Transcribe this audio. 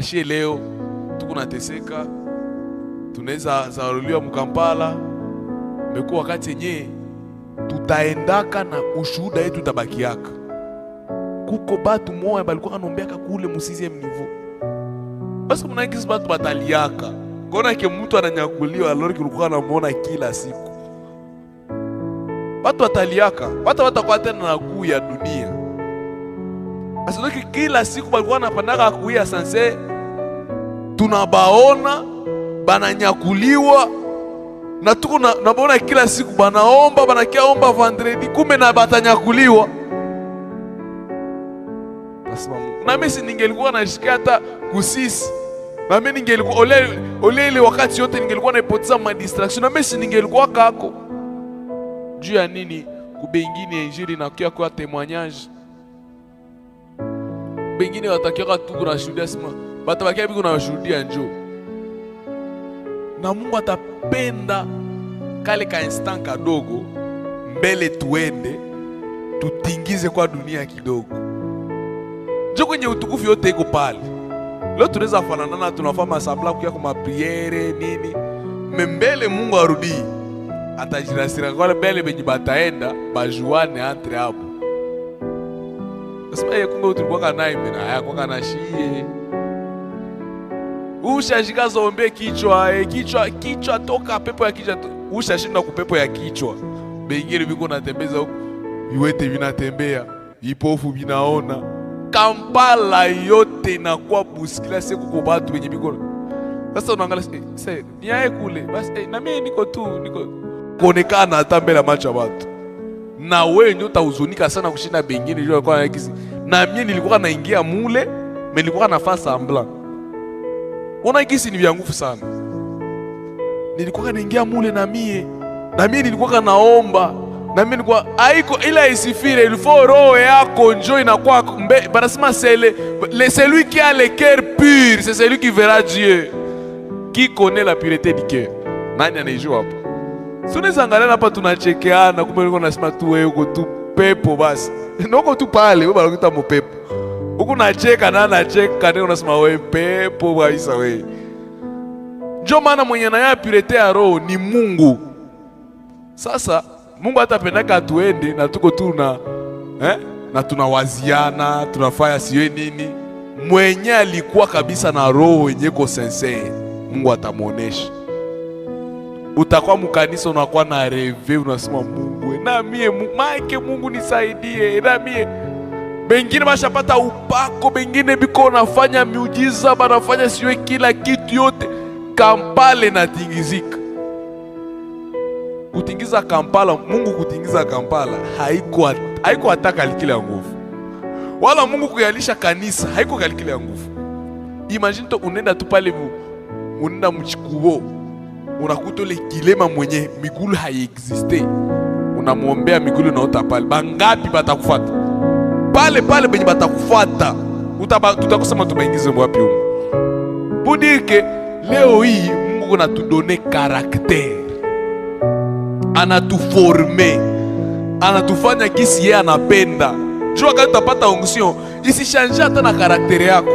Ashie leo tuko nateseka, tunaweza zaruliwa mkampala. Mekuwa wakati yenyewe tutaendaka na ushuhuda yetu tabakiaka. Kuko batu moya balikuwa kanombeaka kule mu 6e niveau. Basi kuna kisi batu bataliaka. Kona ke mtu ananyakuliwa alori kulikuwa namuona kila siku. Batu bataliaka, watu watakuwa tena na kuu ya dunia. Basi kila siku balikuwa napandaka kuu ya sanse, tunabaona bananyakuliwa na tuko nabaona kila siku banaomba, banakiaomba vendredi kumbe na batanyakuliwa. Na mimi si ningelikuwa nashikia hata kusisi. Na mimi ningelikuwa ole ile wakati yote ningelikuwa naipoteza ma distraction. Na mimi si ningelikuwa kako. Juu ya nini kubengine injili na kia kwa témoignage. Bengine watakia tu kunashuhudia sema batabakia biko na shuhudia njoo. Na Mungu atapenda kale ka instant kadogo mbele tuende tutingize kwa dunia kidogo. Njoo kwenye utukufu yote iko pale. Leo tunaweza fanana tunafanya sabla kwa kuma priere nini. Mbele Mungu arudi. Atajirasira kwa mbele benye bataenda bajuane entre hapo. Sasa kumbe tulikuwa kana naye haya kwa kana shie. Ushashika zombe kichwa toka pepo ya kichwa. Ushashinda kupepo ya kichwa. Bengine biko natembeza huko. Viwete vinatembea, vipofu vinaona. Kampala yote inakuwa busikila siku kwa watu wenye biko. Sasa unaangalia sasa ni yeye kule. Basi na mimi niko kuonekana hata mbele ya macho ya watu. Na wewe ndio utahuzunika sana kushinda bengine ndio kwa hizi. Na mimi nilikuwa naingia mule, nilikuwa nafanya sambla. Ona gisi ni vya nguvu sana. Nilikuwa naingia mule na mimi nilikuwa naomba. Na mimi nilikuwa haiko ila isifire, il faut roho yako njoo inakuwa banasema celui qui a le cœur pur, c'est celui qui verra Dieu. Qui connaît la pureté du cœur? Nani anajua hapa? Sunaweza angalia hapa tunachekeana, kumbe niko nasema tu wewe uko tu pepo basi. Noko tu pale, wewe unakuta mpepo. Huko nacheka na nacheka ndio unasema wewe pepo basi wewe. Njoo maana mwenye na ya purete ya roho ni Mungu. Sasa Mungu hatapendaka tuende na tuko tu na tunawaziana, tunafanya siwe nini. Mwenye alikuwa kabisa na roho yenye ko sincere, Mungu atamuonesha. Utakuwa mkanisa unakuwa na reve unasema Mungu na mie maike Mungu nisaidie na mie. Bengine bashapata upako, bengine biko nafanya miujiza, banafanya siwe kila kitu yote. Kampala na tingizika. Kutingiza Kampala, Mungu kutingiza Kampala haiko hata kalikile ya nguvu. Wala Mungu kuyalisha kanisa haiko kalikile ya nguvu. Imagine to unenda tu pale unenda mchikuo. Unakuta ile kilema mwenye migulu haiexiste. Unamuombea migulu na utapale. Bangapi batakufuata? Pale benye batakufuata. Tutakusema tubaingize wapi huko. Budike leo hii Mungu anatudone karakter. Anatuforme. Anatufanya kisi yeye anapenda. Jua kama utapata onction, isichange hata na karakteri yako.